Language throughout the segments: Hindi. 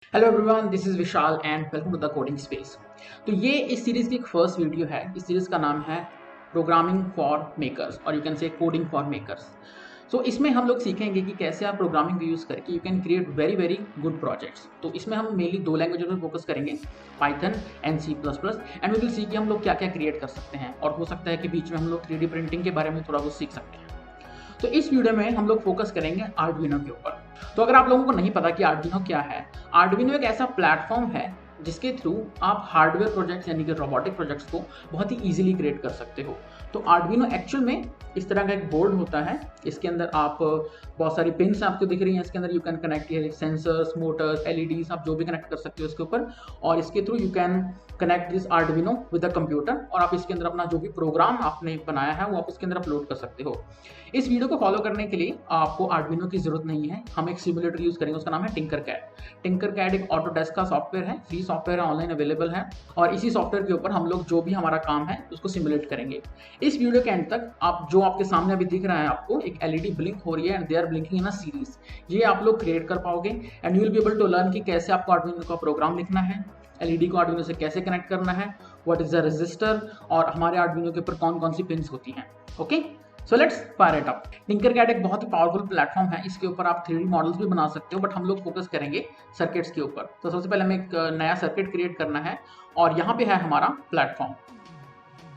Hello everyone, this is Vishal and welcome to the coding space. तो ये इस सीरीज की एक फर्स्ट वीडियो है। इस सीरीज का नाम है प्रोग्रामिंग फॉर मेकर्स और you can say coding for makers. So इसमें हम लोग सीखेंगे कि कैसे आप प्रोग्रामिंग का यूज़ करके you can create very very good projects. तो इसमें हम मेनली दो लैंग्वेज पर फोकस करेंगे, Python and C plus plus, and we will see कि हम लोग क्या क्या क्रिएट कर सकते हैं और हो सकता है कि बीच में हम लोग 3D प्रिंटिंग के बारे में थोड़ा बहुत सीख सकते हैं। तो इस वीडियो में हम लोग फोकस करेंगे आर्डुइनो के ऊपर। तो अगर आप लोगों को नहीं पता कि आर्डुइनो क्या है, आर्डुइनो एक ऐसा प्लेटफॉर्म है जिसके थ्रू आप हार्डवेयर प्रोजेक्ट्स यानी कि रोबोटिक प्रोजेक्ट्स को बहुत ही इजीली क्रिएट कर सकते हो। तो आर्डुइनो एक्चुअल में इस तरह का एक बोर्ड होता है। इसके अंदर आप बहुत सारी पिन्स आपको दिख रही हैं। इसके अंदर you can connect sensors, Motors, LEDs, आप जो भी कनेक्ट कर सकते हो इसके ऊपर, और इसके through you can connect this Arduino with the computer और आप इसके अंदर अपना जो भी प्रोग्राम आपने बनाया है वो आप इसके अंदर अपलोड कर सकते हो। इस वीडियो को फॉलो करने के लिए आपको आर्डुइनो की जरूरत नहीं है। हम एक सिमुलेटर यूज करेंगे, उसका नाम है टिंकरकैड। टिंकरकैड एक ऑटोडेस्क का सॉफ्टवेयर है, फ्री सॉफ्टवेयर है, ऑनलाइन अवेलेबल है, और इसी सॉफ्टवेयर के ऊपर हम लोग जो भी हमारा काम है उसको सिमुलेट करेंगे। इस वीडियो के एंड तक आप जो आपके सामने अभी दिख रहा है, आपको एक एलईडी ब्लिंक हो रही है and they are blinking in a series, ये आप लोग क्रिएट कर पाओगे and you will be able to learn कि कैसे आपको आर्डुइनो का प्रोग्राम लिखना है, एलईडी को आर्डुइनो से कैसे कनेक्ट करना है, व्हाट इज द रजिस्टर, और हमारे आर्डुइनो के ऊपर कौन कौन सी पिन्स होती हैं। Okay, so let's fire it up. Tinkercad एक बहुत ही पावरफुल प्लेटफॉर्म है। इसके ऊपर आप 3D मॉडल्स भी बना सकते हो, बट हम लोग फोकस करेंगे सर्किट्स के ऊपर। तो सबसे पहले हमें एक नया सर्किट क्रिएट करना है और यहाँ पे है हमारा प्लेटफॉर्म।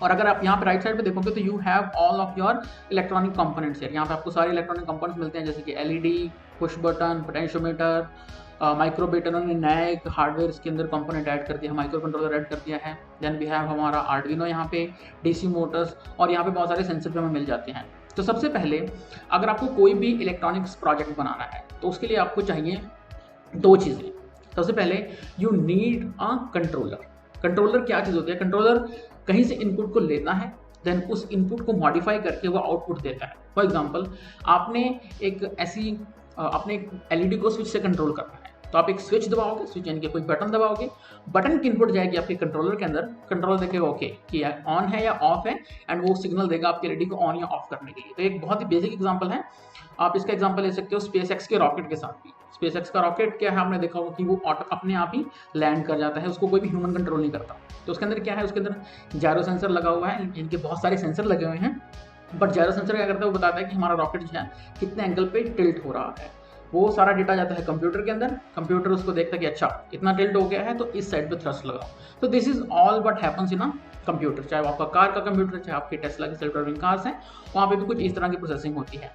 और अगर आप यहाँ पे राइट साइड पे देखोगे तो you have all of your electronic components here। यहाँ पे आपको सारे इलेक्ट्रॉनिक कंपोनेंट्स मिलते हैं, जैसे कि एलईडी, पुश बटन, पोटेंशियोमीटर, माइक्रोबीट। उन्होंने नया एक हार्डवेयर इसके अंदर कंपोनेंट ऐड कर दिया, माइक्रो कंट्रोलर ऐड कर दिया है। देन वी हैव हमारा आर्डुइनो, यहाँ पे डीसी मोटर्स, और यहाँ पे बहुत सारे सेंसर भी हमें मिल जाते हैं। तो सबसे पहले अगर आपको कोई भी इलेक्ट्रॉनिक्स प्रोजेक्ट बनाना है तो उसके लिए आपको चाहिए दो चीज़ें। सबसे पहले you need a controller. Controller क्या चीज़ होती है? कंट्रोलर कहीं से इनपुट को लेता है, देन उस इनपुट को मॉडिफाई करके वो आउटपुट देता है। फॉर एग्जांपल, आपने अपने एलईडी को स्विच से कंट्रोल करना है, तो आप एक स्विच दबाओगे, स्विच यानी कि कोई बटन दबाओगे, बटन की इनपुट जाएगी आपके कंट्रोलर के अंदर, कंट्रोलर देखेगा ओके कि ऑन है या ऑफ है, एंड वो सिग्नल देगा आपके एलईडी को ऑन या ऑफ करने के लिए। तो एक बहुत ही बेसिक एग्जांपल है। आप इसका एग्जांपल ले सकते हो स्पेस एक्स के रॉकेट के साथ भी। स्पेस एक्स का रॉकेट क्या है, आपने देखा होगा कि वो अपने आप ही लैंड कर जाता है, उसको कोई भी ह्यूमन कंट्रोल नहीं करता। तो उसके अंदर क्या है, उसके अंदर जायरो सेंसर लगा हुआ है, इनके बहुत सारे सेंसर लगे हुए हैं। बट जायरो सेंसर क्या करता है, वो बताता है कि हमारा रॉकेट जो है कितने एंगल पे टिल्ट हो रहा है। वो सारा डेटा जाता है कंप्यूटर के अंदर, कंप्यूटर उसको देखता है कि अच्छा इतना टिल्ट हो गया है तो इस साइड पे थ्रस्ट लगाओ। तो this is all what happens in a computer. चाहे आपका कार का कंप्यूटर, चाहे आपके टेस्ला की सेल्फ ड्राइविंग कार्स हैं, वहाँ पे भी कुछ इस तरह की प्रोसेसिंग होती है।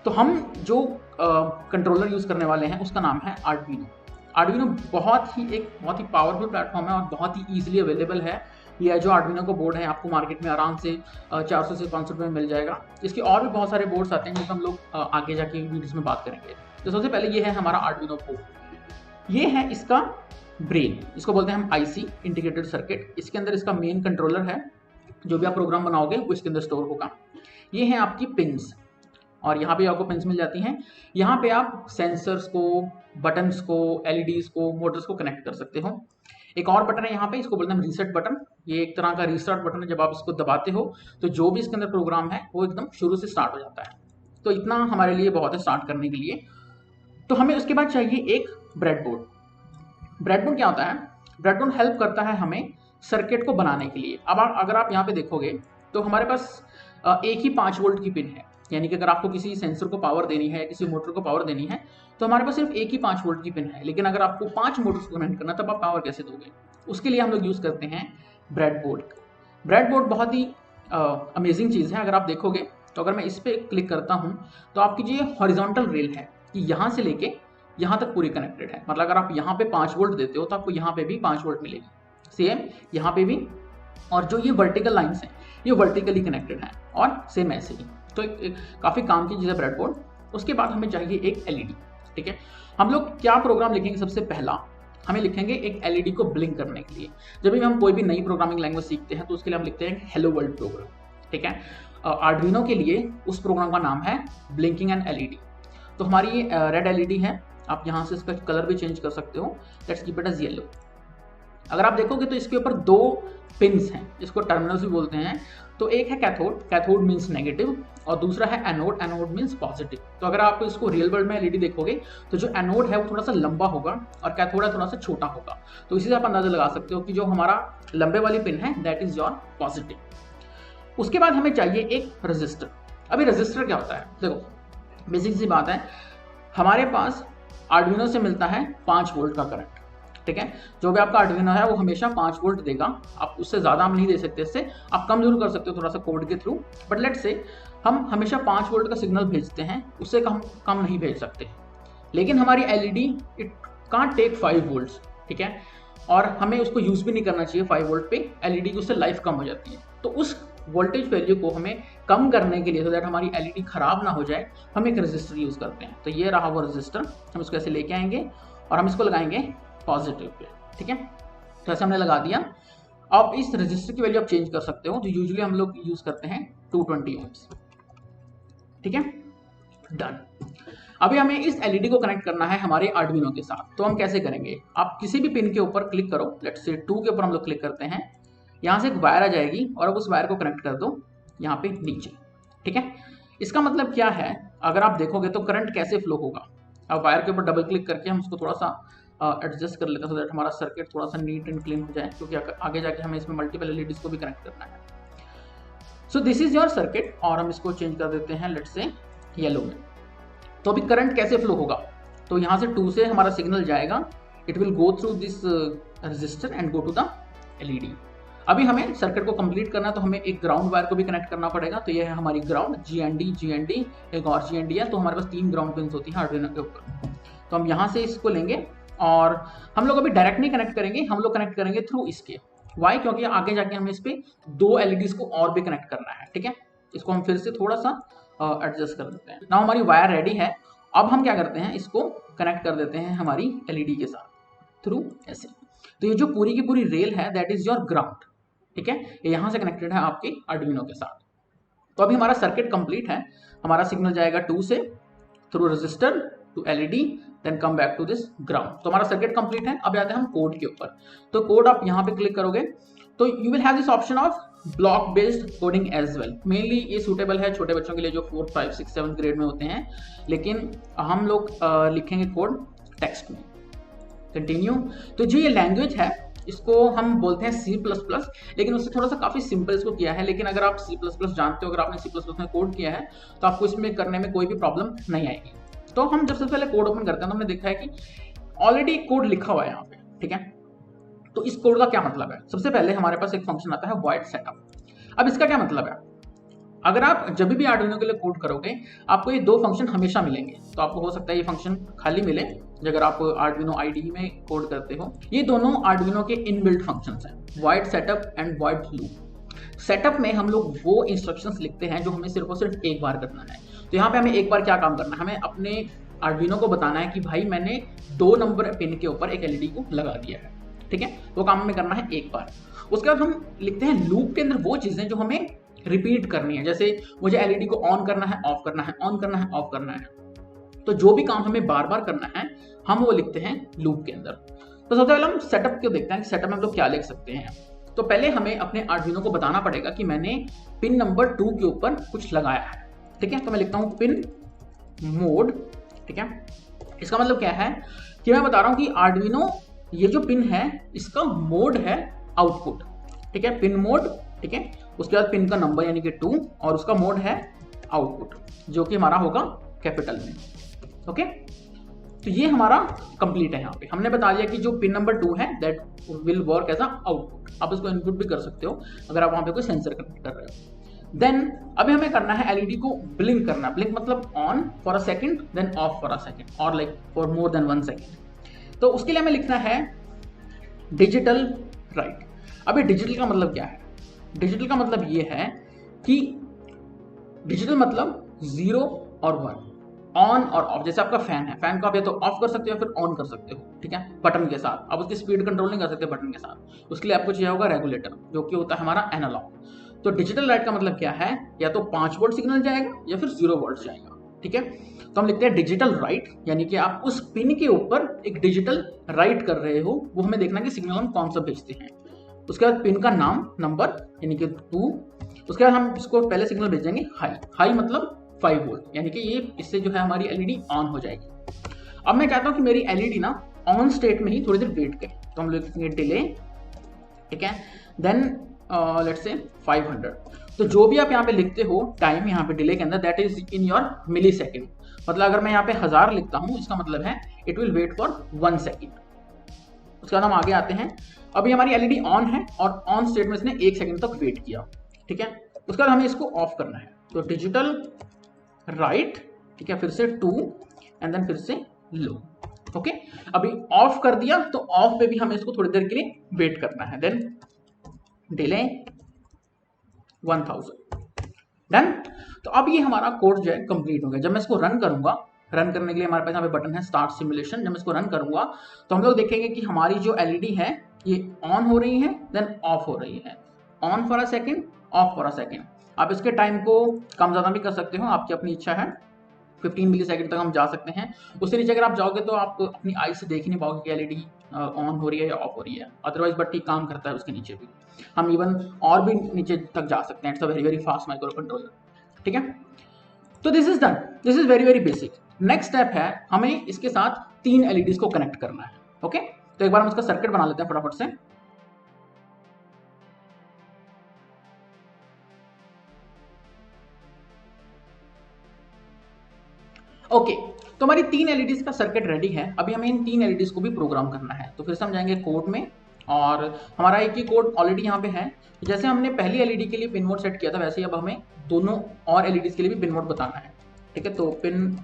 तो हम जो कंट्रोलर यूज़ करने वाले हैं उसका नाम है आर्डुइनो। आर्डुइनो बहुत ही पावरफुल प्लेटफॉर्म है और बहुत ही ईजिली अवेलेबल है। यह जो आर्डुइनो का बोर्ड है आपको मार्केट में आराम से 400 से 500 रुपये में मिल जाएगा। इसके और भी बहुत सारे बोर्ड्स आते हैं जिनको हम लोग आगे जाके वीडियोस में बात करेंगे। तो सबसे पहले ये है हमारा आर्डुइनो बोर्ड। ये है इसका ब्रेन, इसको बोलते हैं हम आईसी, इंटीग्रेटेड सर्किट। इसके अंदर इसका मेन कंट्रोलर है, जो भी आप प्रोग्राम बनाओगे वो इसके अंदर स्टोर होगा। ये है आपकी पिन्स, और यहाँ पे आपको पिन्स मिल जाती हैं। यहाँ पे आप सेंसर्स को, बटन्स को, एलईडीज को, मोटर्स को कनेक्ट कर सकते हो। एक और बटन है यहाँ पे, इसको बोलते हैं रीसेट बटन। ये एक तरह का रीस्टार्ट बटन है। जब आप इसको दबाते हो तो जो भी इसके अंदर प्रोग्राम है वो एकदम शुरू से स्टार्ट हो जाता है। तो इतना हमारे लिए बहुत है स्टार्ट करने के लिए। तो हमें उसके बाद चाहिए एक ब्रेडबोर्ड। ब्रेडबोर्ड क्या होता है? ब्रेडबोर्ड हेल्प करता है हमें सर्किट को बनाने के लिए। अब अगर आप यहाँ पे देखोगे तो हमारे पास एक ही 5 वोल्ट की पिन है, यानी कि अगर आपको किसी सेंसर को पावर देनी है, किसी मोटर को पावर देनी है, तो हमारे पास सिर्फ एक ही 5 वोल्ट की पिन है। लेकिन अगर आपको 5 मोटर्स को कनेक्ट करना है तब आप पावर कैसे दोगे? उसके लिए हम लोग यूज़ करते हैं ब्रेडबोर्ड। ब्रेडबोर्ड बहुत ही अमेजिंग चीज़ है। अगर आप देखोगे तो अगर मैं इस पर क्लिक करता हूँ तो आपकी जो ये हॉरिजॉन्टल रेल है कि यहाँ से लेके यहाँ तक पूरी कनेक्टेड है। मतलब अगर आप यहाँ पे 5 वोल्ट देते हो तो आपको यहाँ पे भी 5 वोल्ट मिलेगी, सेम यहाँ पे भी। और जो ये वर्टिकल लाइन्स हैं ये वर्टिकली कनेक्टेड हैं और सेम ऐसे ही। तो काफ़ी काम की चीज़ है ब्रेडबोर्ड। उसके बाद हमें चाहिए एक एलईडी। ठीक है, हम लोग क्या प्रोग्राम लिखेंगे? सबसे पहला हमें लिखेंगे एक एलईडी को ब्लिंक करने के लिए। जब भी हम कोई भी नई प्रोग्रामिंग लैंग्वेज सीखते हैं तो उसके लिए हम लिखते हैं हेलो वर्ल्ड प्रोग्राम। ठीक है, आर्डुइनो के लिए उस प्रोग्राम का नाम है ब्लिंकिंग एन एलईडी। तो हमारी रेड एलईडी है, आप यहाँ से इसका कलर भी चेंज कर सकते हो। Let's keep it as yellow. अगर आप देखोगे तो इसके ऊपर 2 पिन्स हैं, इसको टर्मिनल्स भी बोलते हैं। तो एक है कैथोड, कैथोड मीन्स नेगेटिव, और दूसरा है एनोड, एनोड मीन्स पॉजिटिव। तो अगर आप इसको रियल वर्ल्ड में एलईडी देखोगे तो जो एनोड है वो थोड़ा सा लंबा होगा और कैथोड है थोड़ा सा छोटा होगा। तो इसी से आप अंदाजा लगा सकते हो कि जो हमारा लंबे वाली पिन है दैट इज योर पॉजिटिव। उसके बाद हमें चाहिए एक रजिस्टर। अभी रजिस्टर क्या होता है, देखो बेसिक सी बात है, हमारे पास आर्डुइनो से मिलता है 5 वोल्ट का करंट, ठीक है। जो भी आपका आर्डुइनो है वो हमेशा 5 वोल्ट देगा, आप उससे ज़्यादा हम नहीं दे सकते, इससे आप कम जरूर कर सकते हो थोड़ा सा कोड के थ्रू, बट लेट्स से हम हमेशा 5 वोल्ट का सिग्नल भेजते हैं, उससे कम नहीं भेज सकते। लेकिन हमारी LED it can't take 5 volts, ठीक है, और हमें उसको यूज़ भी नहीं करना चाहिए 5 वोल्ट पे, एलईडी की उससे लाइफ कम हो जाती है। तो उस वोल्टेज वैल्यू को हमें कम करने के लिए, सो दैट हमारी एलईडी खराब ना हो जाए, हम एक रजिस्टर यूज़ करते हैं। तो ये रहा वो रजिस्टर, हम इसको ऐसे लेके आएंगे और हम इसको लगाएंगे पॉजिटिव पे, ठीक है। तो ऐसे हमने लगा दिया। अब इस रजिस्टर की वैल्यू आप चेंज कर सकते हो, जो यूजुअली हम लोग यूज़ करते हैं 220 ओम्स, ठीक है, डन। अभी हमें इस एलईडी को कनेक्ट करना है हमारे आर्डुइनो के साथ। तो हम कैसे करेंगे, आप किसी भी पिन के ऊपर क्लिक करो, लेट्स से 2 के ऊपर हम लोग क्लिक करते हैं, यहाँ से एक वायर आ जाएगी और अब उस वायर को कनेक्ट कर दो यहाँ पे नीचे, ठीक है। इसका मतलब क्या है, अगर आप देखोगे तो करंट कैसे फ्लो होगा। अब वायर के ऊपर डबल क्लिक करके हम उसको थोड़ा सा एडजस्ट कर लेते हैं, सो दैट हमारा सर्किट थोड़ा सा नीट एंड क्लीन हो जाए, क्योंकि आगे जाके हमें इसमें मल्टीपल एलईडीज को भी कनेक्ट करना है। So this is your circuit, और हम इसको चेंज कर देते हैं लेट्स से येलो में। तो अभी करंट कैसे फ्लो होगा, तो यहाँ से 2 से हमारा सिग्नल जाएगा, it will go through this resistor and go to the LED. अभी हमें सर्किट को कंप्लीट करना है, तो हमें एक ग्राउंड वायर को भी कनेक्ट करना पड़ेगा। तो ये है हमारी ग्राउंड, GND, एक और GND है, तो हमारे पास 3 ग्राउंड पिन्स होती हैं आर्डुइनो के ऊपर। तो हम यहाँ से इसको लेंगे और हम लोग अभी डायरेक्ट नहीं कनेक्ट करेंगे, हम लोग कनेक्ट करेंगे थ्रू इसके। वाई, क्योंकि आगे जाके हमें इस पर 2 एलईडीज को और भी कनेक्ट करना है, ठीक है। इसको हम फिर से थोड़ा सा एडजस्ट कर देते हैं। नाउ हमारी वायर रेडी है। अब हम क्या करते हैं, इसको कनेक्ट कर देते हैं हमारी एलईडी के साथ थ्रू ऐसे। तो ये जो पूरी की पूरी रेल है दैट इज योर ग्राउंड, ठीक है, ये यहाँ से कनेक्टेड है आपके आर्डुइनो के साथ। तो अभी हमारा सर्किट कंप्लीट है, हमारा सिग्नल जाएगा 2 से through resistor to LED, then come back to this ground. तो हमारा सर्किट कंप्लीट है। अब आते हैं हम कोड के ऊपर। तो कोड आप यहाँ पे क्लिक करोगे तो you will have this option of block based coding as well. Mainly ये सूटेबल है छोटे बच्चों के लिए जो 4, 5, 6, 7 ग्रेड में होते हैं, लेकिन हम लोग लिखेंगे कोड टेक्स्ट में। कंटिन्यू। तो जो ये लैंग्वेज है इसको हम बोलते हैं C++, लेकिन उससे थोड़ा सा काफ़ी सिंपल इसको किया है। लेकिन अगर आप C++ जानते हो, अगर आपने C++ में कोड किया है तो आपको इसमें करने में कोई भी प्रॉब्लम नहीं आएगी। तो हम जब सबसे पहले कोड ओपन करते हैं तो हमने देखा है कि ऑलरेडी कोड लिखा हुआ है यहाँ पे, ठीक है। तो इस कोड का क्या मतलब है, सबसे पहले हमारे पास एक फंक्शन आता है void setup। अब इसका क्या मतलब है, अगर आप जब भी आर्डुइनो के लिए कोड करोगे आपको ये 2 फंक्शन हमेशा मिलेंगे। तो आपको हो सकता है ये फंक्शन खाली मिले अगर आप आर्डुइनो IDE में कोड करते हो। ये दोनों आर्डुइनो के इनबिल्ट फंक्शंस हैं, void setup and void loop। Setup में हम लोग वो इंस्ट्रक्शंस लिखते हैं जो हमें सिर्फ और सिर्फ एक बार करना है। तो यहाँ पे हमें एक बार क्या काम करना है, हमें अपने आर्डुइनो को बताना है कि भाई मैंने 2 नंबर पिन के ऊपर एक एलईडी को लगा दिया है, ठीक है। वो काम हमें करना है एक बार। उसके बाद हम लिखते हैं लूप के अंदर वो चीज़ें जो हमें रिपीट करनी है। जैसे मुझे एलईडी को ऑन करना है, ऑफ करना है, ऑन करना है, ऑफ करना है। तो जो भी काम हमें बार बार करना है हम वो लिखते हैं लूप के अंदर। तो सबसे पहले हम सेटअप को देखते हैं कि सेटअप में हम लोग क्या लिख सकते हैं। तो पहले हमें अपने आर्डुइनो को बताना पड़ेगा कि मैंने पिन नंबर 2 के ऊपर कुछ लगाया है, ठीक है। तो मैं लिखता हूँ पिन मोड, ठीक है। इसका मतलब क्या है कि मैं बता रहा हूँ कि आर्डुइनो ये जो पिन है इसका मोड है आउटपुट, ठीक है, पिन मोड, ठीक है। उसके बाद पिन का नंबर यानी कि 2 और उसका मोड है आउटपुट जो कि हमारा होगा कैपिटल में, ओके। तो ये हमारा कंप्लीट है। यहाँ पे हमने बता दिया कि जो पिन नंबर 2 है that will work as a output. आप इसको इनपुट भी कर सकते हो अगर आप वहाँ पे कोई सेंसर कनेक्ट कर रहे हो। देन अभी हमें करना है एलईडी को ब्लिंक करना। ब्लिंक मतलब on for a second then off for a second और like for more than 1 second. तो उसके लिए हमें लिखना है डिजिटल राइट। अभी डिजिटल का मतलब क्या है, डिजिटल का मतलब ये है कि डिजिटल मतलब 0 और 1, ऑन और ऑफ। जैसे आपका फैन है, फैन को आप या तो ऑफ कर सकते हो या फिर ऑन कर सकते हो, ठीक है, बटन के साथ। आप उसकी स्पीड कंट्रोल नहीं कर सकते बटन के साथ, उसके लिए आपको चाहिए होगा रेगुलेटर जो कि होता है हमारा एनालॉग। तो डिजिटल राइट का मतलब क्या है, या तो 5 वोल्ट सिग्नल जाएगा या फिर 0 वोल्ट जाएगा, ठीक है। तो हम लिखते हैं डिजिटल राइट, यानी कि आप उस पिन के ऊपर एक डिजिटल राइट कर रहे हो, वो हमें देखना कि सिग्नल हम कौन सा भेजते हैं। उसके बाद पिन का नाम, नंबर यानी कि 2, उसके बाद हम इसको पहले सिग्नल भेजेंगे हाई, हाई मतलब 5 वोल्ट, यानी कि ये इससे जो है हमारी एलईडी ऑन हो जाएगी। अब मैं चाहता हूं कि मेरी एलईडी ना ऑन स्टेट में ही थोड़ी देर वेट करे, तो हम लोग लिखेंगे डिले, ठीक है, देन लेट्स से 500। तो जो भी आप यहाँ पे लिखते हो टाइम यहाँ पे डिले के अंदर, that is in your millisecond. मतलब अगर मैं यहाँ पे 1000 लिखता हूँ, इसका मतलब है it will wait for 1 second. उसके बाद हम आगे आते हैं, अभी हमारी एलईडी ऑन है और ऑन स्टेट में इसने 1 सेकेंड तक वेट किया, ठीक है। उसके बाद हमें इसको ऑफ करना है, तो डिजिटल राइट, ठीक है, फिर से 2 एंड देन फिर से लो, ओके। अभी ऑफ कर दिया, तो ऑफ पे भी हमें इसको थोड़ी देर के लिए वेट करना है, देन डिले 1000, डन। तो अब ये हमारा कोड जो है कंप्लीट हो गया। जब मैं इसको रन करूंगा, रन करने के लिए हमारे पास यहाँ पे बटन है स्टार्ट सिमुलेशन। जब मैं इसको रन करूंगा तो हम लोग देखेंगे कि हमारी जो एलईडी है ये ऑन हो रही है, देन ऑफ हो रही है, on for a second, of for a second. आप इसके टाइम को कम ज़्यादा भी कर सकते हो, आपकी अपनी इच्छा है। 15 मिली सेकेंड तक हम जा सकते हैं। उससे नीचे अगर आप जाओगे तो आप अपनी आई से देख ही नहीं पाओगे कि एलईडी ऑन हो रही है या ऑफ हो रही है। अदरवाइज बट ठीक काम करता है उसके नीचे भी, हम इवन और भी नीचे तक जा सकते हैं। It's a very very fast micro controller, ठीक है। तो this is done, this is very very basic. Next step है हमें इसके साथ 3 एलईडीज को कनेक्ट करना है, ओके। तो एक बार हम इसका सर्किट बना लेते हैं फटाफट से। ओके, तो हमारी 3 एलईडीज का सर्किट रेडी है। अभी हमें इन 3 एलईडीज को भी प्रोग्राम करना है। तो फिर से हम जाएंगे कोड में, और हमारा एक ही कोड ऑलरेडी यहाँ पे है। जैसे हमने पहली एलईडी के लिए पिन मोड सेट किया था, वैसे ही अब हमें दोनों और एलईडीज के लिए भी पिन मोड बताना है, ठीक है। तो पिन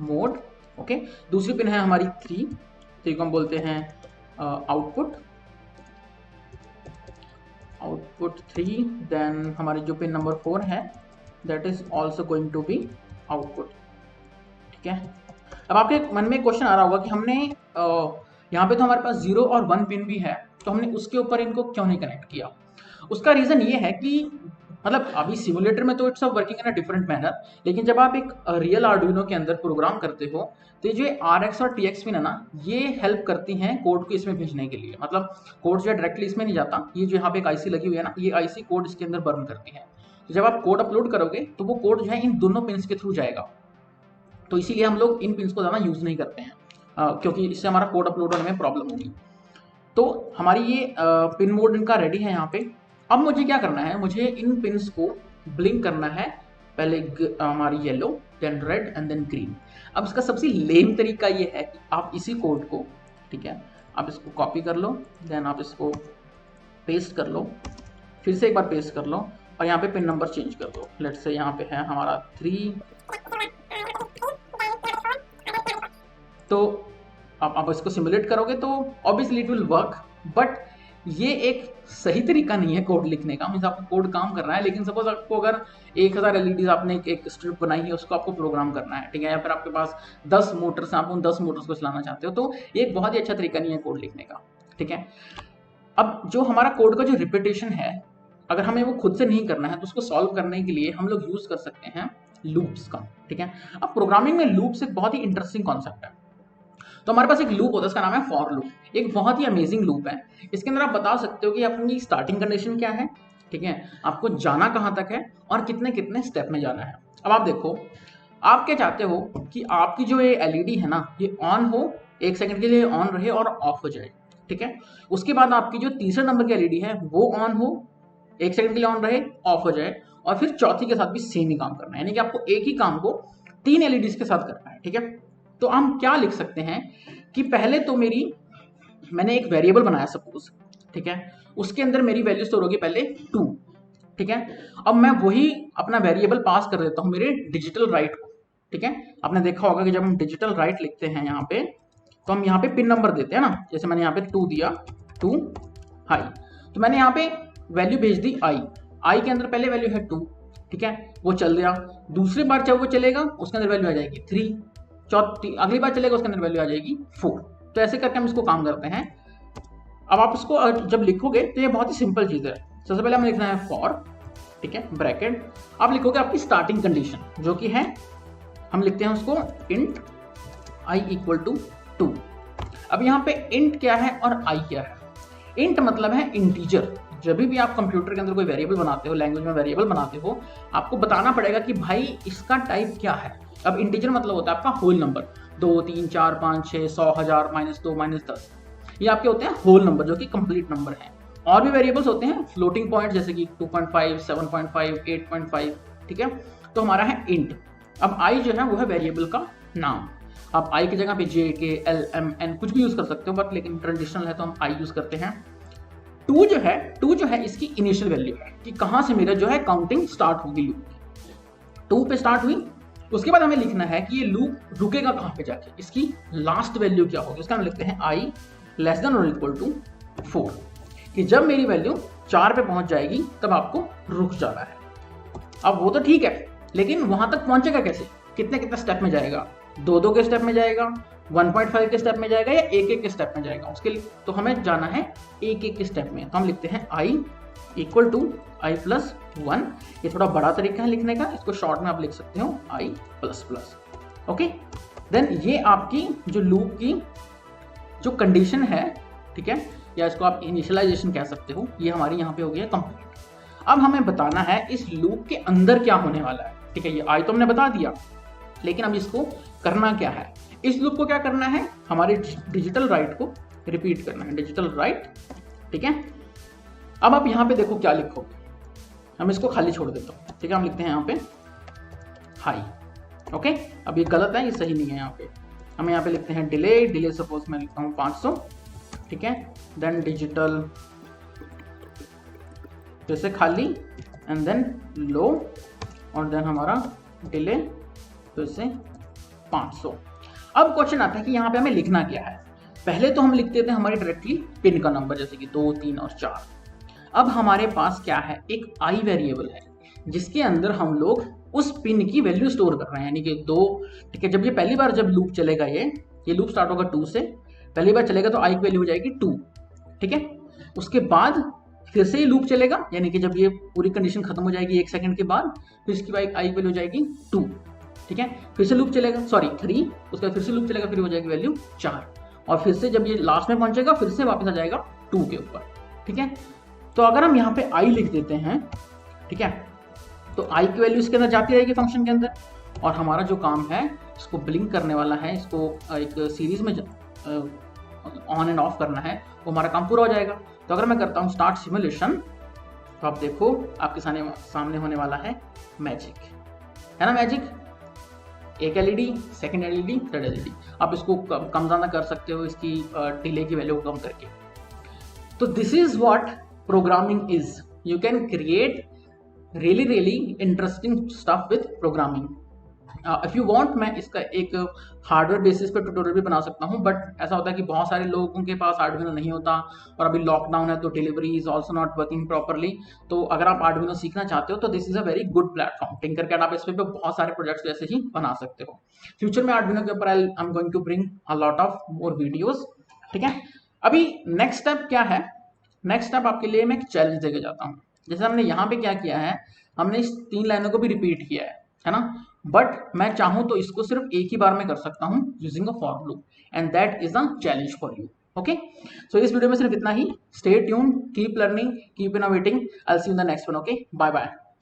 मोड, ओके। दूसरी पिन है हमारी 3, तो हम बोलते हैं आउटपुट, आउटपुट 3। देन हमारी जो पिन नंबर 4 है that is also going to be output, ठीक है। अब आपके मन में क्वेश्चन आ रहा होगा कि हमने यहाँ पे तो हमारे पास 0 और 1 पिन भी है, तो हमने उसके ऊपर इनको क्यों नहीं कनेक्ट किया। उसका रीज़न ये है कि मतलब अभी सिमुलेटर में तो it's working in a different manner, लेकिन जब आप एक रियल आर्डुइनो के अंदर प्रोग्राम करते हो तो ये जो RX और TX पिन है ना, ये हेल्प करती हैं कोड को इसमें भेजने के लिए। मतलब कोड जो है डायरेक्टली इसमें नहीं जाता, ये जो यहाँ पे एक IC लगी हुई है ना, ये IC कोड इसके अंदर बर्न करती है। तो जब आप कोड अपलोड करोगे तो वो कोड जो है इन दोनों पिन्स के थ्रू जाएगा। तो इसीलिए हम लोग इन पिन्स को ज़्यादा यूज़ नहीं करते हैं, क्योंकि इससे हमारा कोड अपलोड होने में प्रॉब्लम होगी। तो हमारी ये पिन मोड इनका रेडी है यहाँ पे। अब मुझे क्या करना है, मुझे इन पिन्स को ब्लिंक करना है, पहले हमारी yellow, then red and then green. अब इसका सबसे लेम तरीका ये है कि आप इसी कोड को, ठीक है, आप इसको कॉपी कर लो, देन आप इसको पेस्ट कर लो, फिर से एक बार पेस्ट कर लो, और यहाँ पे पिन नंबर चेंज कर दो। लेट्स से यहाँ पे है हमारा 3। तो आप इसको सिमुलेट करोगे तो obviously it will work, but ये एक सही तरीका नहीं है कोड लिखने का। मीन्स आपको कोड काम करना है, लेकिन सपोज आपको अगर 1000 एलईडीज आपने एक स्ट्रिप बनाई है, उसको आपको प्रोग्राम करना है, ठीक है, या फिर आपके पास 10 मोटर्स, आप उन 10 मोटर्स को चलाना चाहते हो, तो ये एक बहुत ही अच्छा तरीका नहीं है कोड लिखने का, ठीक है। अब जो हमारा कोड का जो रिपीटेशन है, अगर हमें वो खुद से नहीं करना है तो उसको सॉल्व करने के लिए हम लोग यूज कर सकते हैं लूप्स का, ठीक है। अब प्रोग्रामिंग में लूप्स एक बहुत ही इंटरेस्टिंग कॉन्सेप्ट है। तो हमारे पास एक लूप होता है, उसका नाम है फॉर लूप। एक बहुत ही अमेजिंग लूप है। इसके अंदर आप बता सकते हो कि अपनी स्टार्टिंग कंडीशन क्या है, ठीक है, आपको जाना कहाँ तक है और कितने कितने स्टेप में जाना है। अब आप देखो, आप क्या चाहते हो कि आपकी जो ये एलईडी है ना, ये ऑन हो, 1 सेकंड के लिए ऑन रहे और ऑफ हो जाए, ठीक है। उसके बाद आपकी जो तीसरे नंबर की एलईडी है वो ऑन हो, 1 सेकंड के लिए ऑन रहे, ऑफ हो जाए, और फिर चौथी के साथ भी सेम ही काम करना है। यानी कि आपको एक ही काम को 3 एलईडीज के साथ करना है, ठीक है। तो हम क्या लिख सकते हैं कि पहले तो मैंने एक वेरिएबल बनाया सपोज, ठीक है, उसके अंदर मेरी वैल्यू स्टोर होगी पहले 2, ठीक है। अब मैं वही अपना वेरिएबल पास कर देता हूं मेरे डिजिटल राइट को, ठीक है। आपने देखा होगा कि जब हम डिजिटल राइट लिखते हैं यहाँ पे, तो हम यहाँ पे पिन नंबर देते हैं ना, जैसे मैंने यहाँ पे 2 दिया, 2 हाई, तो मैंने यहाँ पे वैल्यू भेज दी आई के अंदर पहले वैल्यू है 2, ठीक है, वो चल गया। दूसरी बार जब वो चलेगा उसके अंदर वैल्यू आ जाएगी 3, चौथी अगली बार चलेगा उसके अंदर वैल्यू आ जाएगी 4। तो ऐसे करके हम इसको काम करते हैं। अब आप इसको जब लिखोगे तो ये बहुत ही सिंपल चीज है। सबसे पहले हमें लिखना है फॉर, ठीक है, ब्रैकेट, आप लिखोगे आपकी स्टार्टिंग कंडीशन जो कि है, हम लिखते हैं उसको इंट i इक्वल टू 2। अब यहाँ पे इंट क्या है और i क्या है। इंट मतलब है इंटीजर, जब भी आप कंप्यूटर के अंदर कोई वेरिएबल बनाते हो, लैंग्वेज में वेरिएबल बनाते हो, आपको बताना पड़ेगा कि भाई इसका टाइप क्या है। अब इंटीजर मतलब होता है आपका होल नंबर, 2 3 4 5 6 100 1000 -2 -10, ये आपके होते हैं होल नंबर जो कि कंप्लीट नंबर है। और भी वेरिएबल्स होते हैं फ्लोटिंग पॉइंट, जैसे कि 2.5 7.5 8.5, ठीक है। तो हमारा है इंट। अब आई जो है वो है वेरिएबल का नाम। आप आई की जगह पे जे के एल एम एन कुछ भी यूज कर सकते हो, बट लेकिन ट्रेडिशनल है तो हम आई यूज करते हैं। टू जो है इसकी इनिशियल वैल्यू है कि कहां से मेरा जो है काउंटिंग स्टार्ट होगी। लूप 2 पे स्टार्ट हुई, उसके बाद हमें लिखना है कि ये लूप रुकेगा कहां पे जाके, इसकी लास्ट वैल्यू क्या होगी। उसका हम लिखते हैं i लेस देन और इक्वल टू 4, कि जब मेरी वैल्यू 4 पे पहुंच जाएगी तब आपको रुक जाना है। अब वो तो ठीक है, लेकिन वहां तक पहुंचेगा कैसे, कितने कितने स्टेप में जाएगा, 2-2 के स्टेप में जाएगा, 1.5 के स्टेप में जाएगा या 1-1 के स्टेप में जाएगा। उसके लिए तो हमें जाना है 1-1 के स्टेप में। तो हम लिखते हैं i equal to i plus 1। ये थोड़ा बड़ा तरीका है लिखने का, इसको शॉर्ट में आप लिख सकते हो i plus plus. Okay, then ये आपकी जो लूप की जो कंडीशन है, ठीक है, या इसको आप इनिशियलाइजेशन कह सकते हो, ये हमारी यहाँ पे हो गया कंप्लीट। अब हमें बताना है इस लूप के अंदर क्या होने वाला है, ठीक है। ये आई तो हमने बता दिया, लेकिन अब इसको करना क्या है, इस लूप को क्या करना है, हमारे डिजिटल राइट को रिपीट करना है, डिजिटल राइट, ठीक है। अब आप यहाँ पे देखो क्या लिखोगे, हम इसको खाली छोड़ देता हूँ, ठीक है। हम लिखते हैं यहाँ पे हाई, ओके। अब ये गलत है, ये सही नहीं है। यहाँ पे हम यहाँ पे लिखते हैं डिले सपोज मैं लिखता हूँ 500, ठीक है। देन डिजिटल जैसे खाली एंड देन लो, और देन हमारा डिले तो इसे 500। अब क्वेश्चन आता है कि यहाँ पे हमें लिखना क्या है। पहले तो हम लिखते थे हमारी डायरेक्टली पिन का नंबर, जैसे कि 2 3 और 4। अब हमारे पास क्या है, एक आई वेरिएबल है जिसके अंदर हम लोग उस पिन की वैल्यू स्टोर कर रहे हैं, यानी कि 2, ठीक है। जब ये पहली बार जब लूप चलेगा, ये लूप स्टार्ट होगा 2 से, पहली बार चलेगा तो आई की वैल्यू हो जाएगी 2, ठीक है। उसके बाद फिर से ये लूप चलेगा, यानी कि जब ये पूरी कंडीशन खत्म हो जाएगी 1 सेकंड के बाद, फिर इसकी आई की वैल्यू हो जाएगी 2, ठीक है। फिर से लूप चलेगा, सॉरी 3, उसके बाद फिर से लूप चलेगा, फिर हो जाएगी वैल्यू 4, और फिर से जब ये लास्ट में पहुंचेगा फिर से वापस आ जाएगा 2 के ऊपर, ठीक है। तो अगर हम यहाँ पे आई लिख देते हैं, ठीक है, तो आई की वैल्यू इसके अंदर जाती रहेगी फंक्शन के अंदर, और हमारा जो काम है इसको ब्लिंक करने वाला है, इसको एक सीरीज में ऑन एंड ऑफ करना है, वो हमारा काम पूरा हो जाएगा। तो अगर मैं करता हूँ स्टार्ट सिमुलेशन, तो आप देखो आपके सामने होने वाला है मैजिक, है ना। मैजिक, एक LED, second LED, third LED. आप इसको कम ज़्यादा कर सकते हो, इसकी डिले की वैल्यू को कम करके। तो this is what programming is. You can create really interesting stuff with programming. If you want, मैं इसका एक हार्डवेयर बेसिस पे ट्यूटोरियल भी बना सकता हूँ, बट ऐसा होता है कि बहुत सारे लोगों के पास आर्डुइनो नहीं होता, और अभी लॉकडाउन है तो delivery is also not working properly. तो अगर आप आर्डुइनो सीखना चाहते हो तो this is a very good platform, Tinkercad. आप इस पे बहुत सारे प्रोजेक्ट्स जैसे ही बना सकते हो। फ्यूचर में आर्डुइनो के ऊपर I am going to bring a lot of more videos, ठीक है। अभी नेक्स्ट स्टेप क्या है, नेक्स्ट स्टेप आपके लिए मैं एक चैलेंज देके जाता हूँ। जैसे हमने यहाँ पे क्या किया है, हमने इस 3 लाइनों को भी रिपीट किया है ना, बट मैं चाहूं तो इसको सिर्फ एक ही बार में कर सकता हूं using a for loop, and that is a challenge for you. Okay, so इस वीडियो में सिर्फ इतना ही। Stay tuned, keep learning, keep innovating. I will see you in the next one. Okay, bye bye.